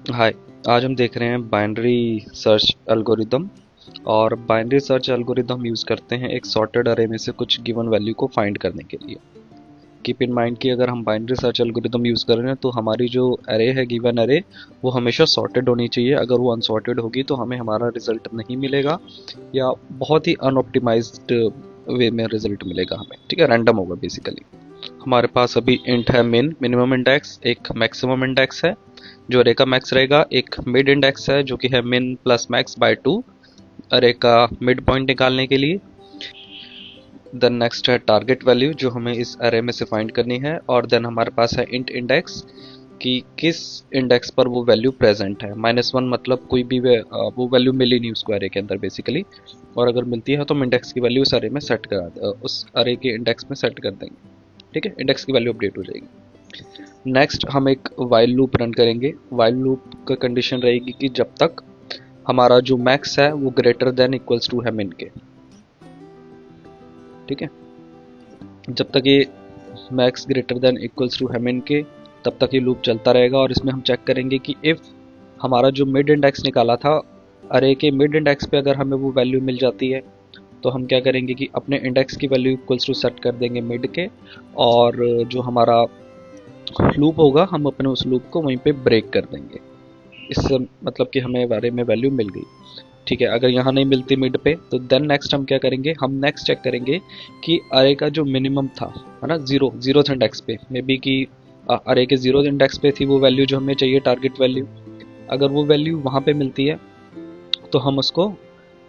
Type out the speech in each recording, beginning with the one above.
हाय। आज हम देख रहे हैं बाइनरी सर्च एल्गोरिदम। और बाइनरी सर्च एल्गोरिदम यूज़ करते हैं एक सॉर्टेड अरे में से कुछ गिवन वैल्यू को फाइंड करने के लिए। कीप इन माइंड कि अगर हम बाइनरी सर्च एल्गोरिदम यूज़ कर रहे हैं तो हमारी जो अरे है, गिवन अरे, वो हमेशा सॉर्टेड होनी चाहिए। अगर वो अनसॉर्टेड होगी तो हमें हमारा रिजल्ट नहीं मिलेगा, या बहुत ही अनऑप्टिमाइज्ड वे में रिजल्ट मिलेगा हमें। ठीक है, रैंडम होगा बेसिकली। हमारे पास अभी इंट है मिनिमम इंडेक्स, एक मैक्सिमम इंडेक्स है जो अरे का मैक्स रहेगा, एक मिड इंडेक्स है जो कि है मिन प्लस मैक्स बाय 2 अरे का मिड पॉइंट निकालने के लिए। देन नेक्स्ट है टारगेट वैल्यू जो हमें इस अरे में से फाइंड करनी है। और देन हमारे पास है इंट इंडेक्स कि किस इंडेक्स पर वो वैल्यू प्रेजेंट है। -1 मतलब कोई भी वो वैल्यू मिली नहीं उसको अरे के अंदर बेसिकली, और अगर मिलती है तो हम इंडेक्स की वैल्यू उस अरे में सेट करा उस अरे के इंडेक्स में सेट कर देंगे। ठीक है, इंडेक्स की वैल्यू अपडेट हो जाएगी। नेक्स्ट हम एक वाइल लूप रन करेंगे। वाइल लूप का कंडीशन रहेगी कि जब तक हमारा जो मैक्स है वो ग्रेटर देन इक्वल्स टू है मिन के। ठीक है, जब तक ये max greater than equals to है मिन के तब तक ये लूप चलता रहेगा। और इसमें हम चेक करेंगे कि इफ़ हमारा जो मिड इंडेक्स निकाला था अरे के मिड इंडेक्स पे अगर हमें वो वैल्यू मिल जाती है तो हम क्या करेंगे कि अपने इंडेक्स की वैल्यू इक्वल्स टू सेट कर देंगे मिड के, और जो हमारा लूप होगा हम अपने उस लूप को वहीं पे ब्रेक कर देंगे। इससे मतलब कि हमें बारे में वैल्यू मिल गई। ठीक है, अगर यहाँ नहीं मिलती मिड पे तो देन नेक्स्ट हम क्या करेंगे, हम नेक्स्ट चेक करेंगे कि अरे का जो मिनिमम था, है ना, जीरो इंडेक्स पे, मे बी कि अरे के जीरो इंडेक्स पे थी वो वैल्यू जो हमें चाहिए, टारगेट वैल्यू। अगर वो वैल्यू वहाँ पे मिलती है तो हम उसको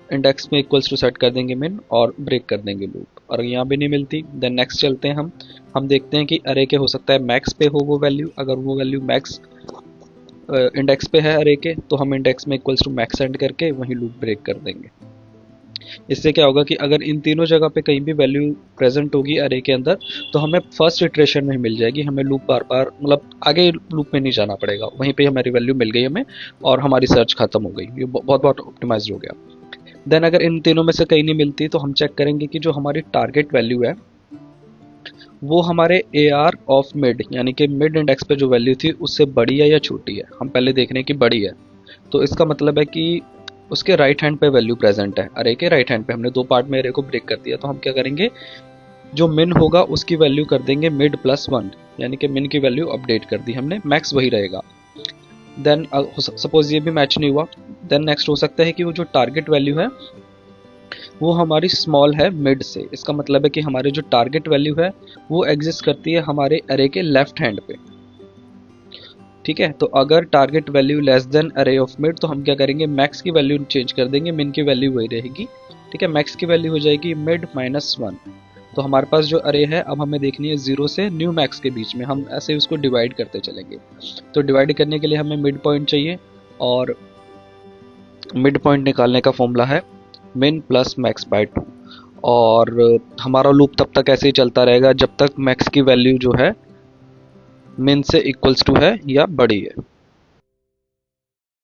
इंडेक्स में इक्वल्स टू सेट कर देंगे मिन और ब्रेक कर देंगे लूप। और यहाँ भी नहीं मिलती देन नेक्स्ट चलते हैं हम देखते हैं कि अरे के हो सकता है मैक्स पे हो वो वैल्यू। अगर वो वैल्यू मैक्स इंडेक्स पे है अरे के तो हम इंडेक्स में इक्वल्स टू मैक्स सेंड करके वहीं लूप ब्रेक कर देंगे। इससे क्या होगा कि अगर इन तीनों जगह पे कहीं भी वैल्यू प्रेजेंट होगी अरे के अंदर तो हमें फर्स्ट इटरेशन में मिल जाएगी। हमें लूप बार बार मतलब आगे लूप में नहीं जाना पड़ेगा, वहीं पे हमारी वैल्यू मिल गई हमें और हमारी सर्च खत्म हो गई। ये बहुत बहुत ऑप्टिमाइज हो गया। देन अगर इन तीनों में से कहीं नहीं मिलती तो हम चेक करेंगे कि जो हमारी टारगेट वैल्यू है वो हमारे ए आर ऑफ मिड, यानी कि मिड इंडेक्स पे जो वैल्यू थी उससे बड़ी है या छोटी है। हम पहले देख रहे हैं कि बड़ी है, तो इसका मतलब है कि उसके राइट हैंड पे वैल्यू प्रेजेंट है। अरे के राइट हैंड पे हमने दो पार्ट में अरे को ब्रेक कर दिया, तो हम क्या करेंगे, जो मिन होगा उसकी वैल्यू कर देंगे मिड प्लस 1, यानी कि मिन की वैल्यू अपडेट कर दी हमने, मैक्स वही रहेगा। देन सपोज ये भी मैच नहीं हुआ, देन नेक्स्ट हो सकता है कि वो जो टारगेट वैल्यू है वो हमारी स्मॉल है मिड से। इसका मतलब है कि हमारी जो टारगेट वैल्यू है वो एग्जिस्ट करती है हमारे अरे के लेफ्ट हैंड पे। ठीक है, तो अगर टारगेट वैल्यू लेस देन अरे ऑफ मिड तो हम क्या करेंगे, मैक्स की वैल्यू चेंज कर देंगे, मिन की वैल्यू वही रहेगी। ठीक है, मैक्स की वैल्यू हो जाएगी मिड -1। तो हमारे पास जो अरे है अब हमें देखनी है जीरो से न्यू मैक्स के बीच में, हम ऐसे उसको डिवाइड करते चलेंगे। तो डिवाइड करने के लिए हमें मिड पॉइंट चाहिए, और मिड पॉइंट निकालने का फॉर्मूला है मिन प्लस मैक्स बाय 2। और हमारा लूप तब तक ऐसे ही चलता रहेगा जब तक मैक्स की वैल्यू जो है मिन से इक्वल्स टू है या बड़ी है।